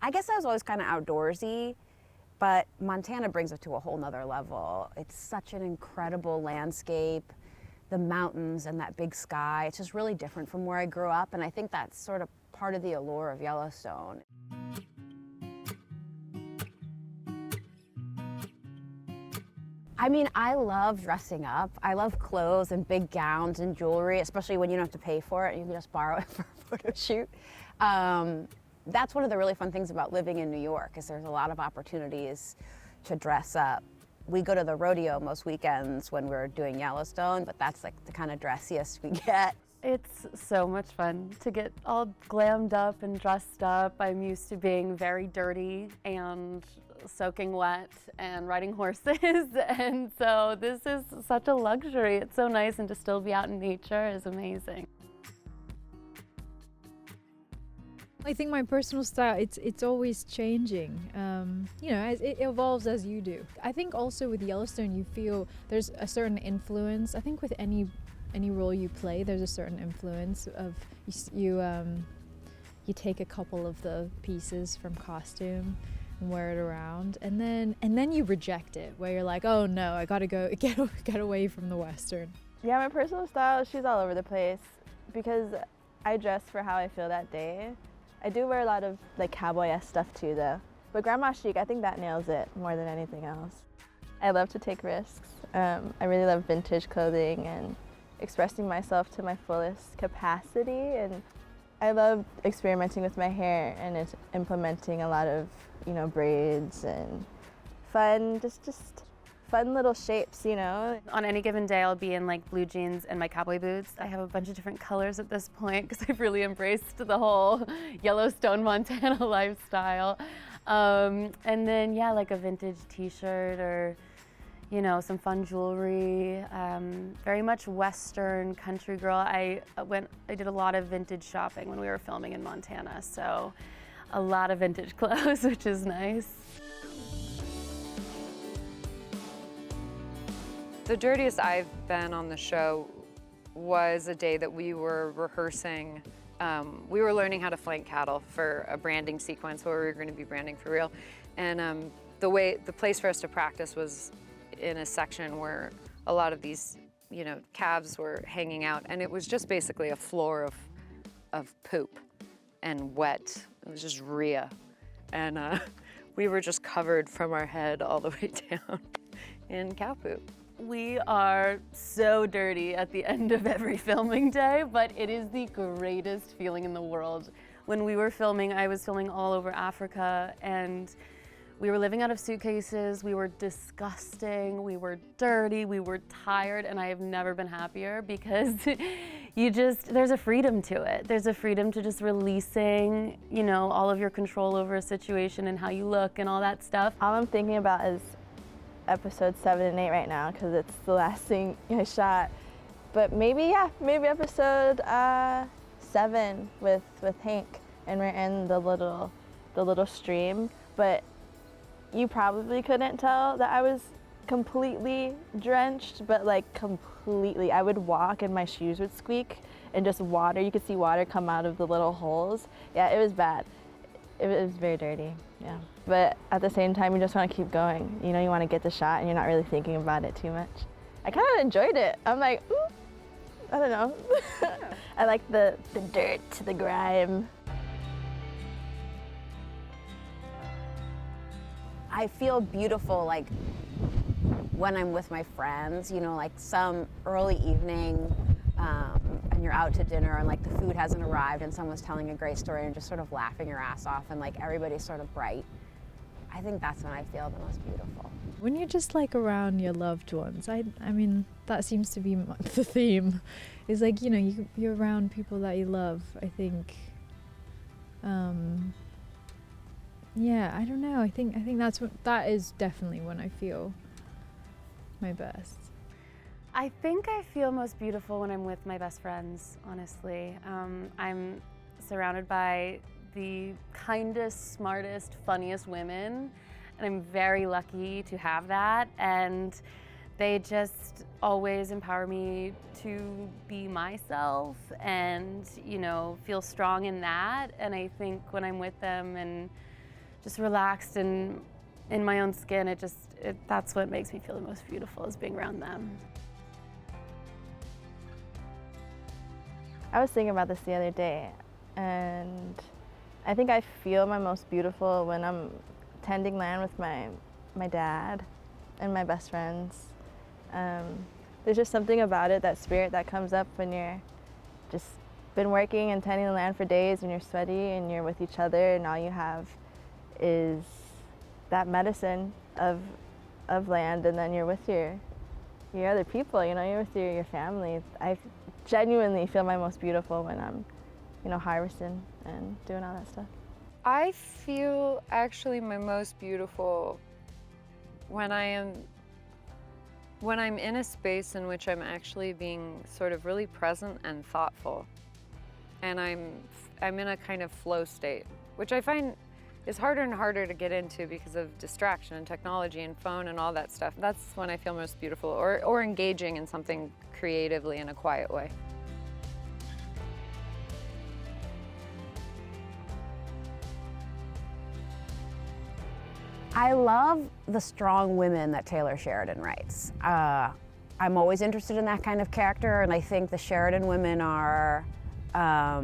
I guess I was always kind of outdoorsy, but Montana brings it to a whole nother level. It's such an incredible landscape, the mountains and that big sky. It's just really different from where I grew up, and I think that's sort of part of the allure of Yellowstone. I mean, I love dressing up. I love clothes and big gowns and jewelry, especially when you don't have to pay for it. You can just borrow it for a photo shoot. That's one of the really fun things about living in New York, is there's a lot of opportunities to dress up. We go to the rodeo most weekends when we're doing Yellowstone, but that's like the kind of dressiest we get. It's so much fun to get all glammed up and dressed up. I'm used to being very dirty and soaking wet and riding horses, and so this is such a luxury. It's so nice, and to still be out in nature is amazing. I think my personal style, it's always changing, you know, as it evolves as you do. I think also with Yellowstone, you feel there's a certain influence. I think with any role you play, there's a certain influence of you take a couple of the pieces from costume and wear it around, and then you reject it, where you're like, oh no, I gotta go get away from the Western. Yeah, my personal style, she's all over the place because I dress for how I feel that day. I do wear a lot of like cowboy-esque stuff too though, but grandma chic, I think that nails it more than anything else. I love to take risks. I really love vintage clothing and expressing myself to my fullest capacity, and I love experimenting with my hair and implementing a lot of, you know, braids and fun, just fun little shapes, you know. On any given day, I'll be in like blue jeans and my cowboy boots. I have a bunch of different colors at this point because I've really embraced the whole Yellowstone, Montana lifestyle. And then, yeah, like a vintage t-shirt or, you know, some fun jewelry. Very much Western country girl. I did a lot of vintage shopping when we were filming in Montana, so a lot of vintage clothes, which is nice. The dirtiest I've been on the show was a day that we were rehearsing. We were learning how to flank cattle for a branding sequence where we were going to be branding for real. And the place for us to practice was in a section where a lot of these, you know, calves were hanging out, and it was just basically a floor of poop and wet. It was just rhea. And we were just covered from our head all the way down in cow poop. We are so dirty at the end of every filming day, but it is the greatest feeling in the world. When we were filming, I was filming all over Africa, and we were living out of suitcases, we were disgusting, we were dirty, we were tired, and I have never been happier because there's a freedom to it. There's a freedom to just releasing, you know, all of your control over a situation and how you look and all that stuff. All I'm thinking about is episode 7 and 8 right now because it's the last thing I shot. But maybe episode 7 with Hank, and we're in the little stream. But you probably couldn't tell that I was completely drenched, but like completely. I would walk and my shoes would squeak, and just water, you could see water come out of the little holes. Yeah, it was bad. It was very dirty, yeah. But at the same time, you just want to keep going. You know, you want to get the shot and you're not really thinking about it too much. I kind of enjoyed it. I'm like, ooh, I don't know. I like the dirt, the grime. I feel beautiful, like, when I'm with my friends, you know, like some early evening, and you're out to dinner and like the food hasn't arrived and someone's telling a great story and just sort of laughing your ass off and like everybody's sort of bright. I think that's when I feel the most beautiful. When you're just like around your loved ones, I mean, that seems to be the theme. Is like, you know, you're around people that you love, I think. Yeah, I don't know. I think that is definitely when I feel my best. I think I feel most beautiful when I'm with my best friends, honestly. I'm surrounded by the kindest, smartest, funniest women, and I'm very lucky to have that. And they just always empower me to be myself and, you know, feel strong in that. And I think when I'm with them and just relaxed and in my own skin. That's what makes me feel the most beautiful, is being around them. I was thinking about this the other day, and I think I feel my most beautiful when I'm tending land with my dad and my best friends. There's just something about it, that spirit that comes up when you're just been working and tending the land for days, and you're sweaty and you're with each other, and all you have is that medicine of land, and then you're with your other people, you know, you're with your family. I genuinely feel my most beautiful when I'm, you know, harvesting and doing all that stuff. I feel actually my most beautiful when I'm in a space in which I'm actually being sort of really present and thoughtful, and I'm in a kind of flow state, which I find is harder and harder to get into because of distraction and technology and phone and all that stuff. That's when I feel most beautiful, or engaging in something creatively in a quiet way. I love the strong women that Taylor Sheridan writes. I'm always interested in that kind of character, and I think the Sheridan women are a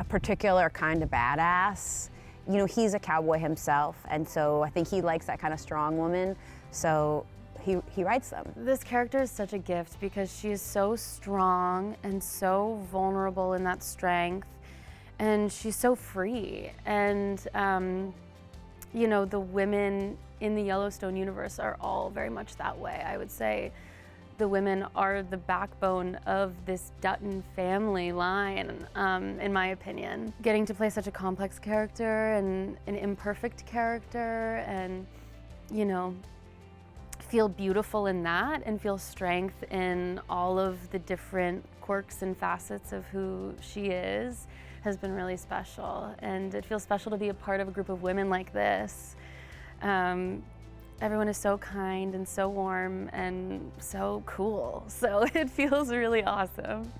particular kind of badass. You know, he's a cowboy himself, and so I think he likes that kind of strong woman, so he writes them. This character is such a gift because she is so strong and so vulnerable in that strength, and she's so free. And you know, the women in the Yellowstone universe are all very much that way. I would say the women are the backbone of this Dutton family line, in my opinion. Getting to play such a complex character and an imperfect character, and, you know, feel beautiful in that and feel strength in all of the different quirks and facets of who she is has been really special. And it feels special to be a part of a group of women like this. Everyone is so kind and so warm and so cool. So it feels really awesome.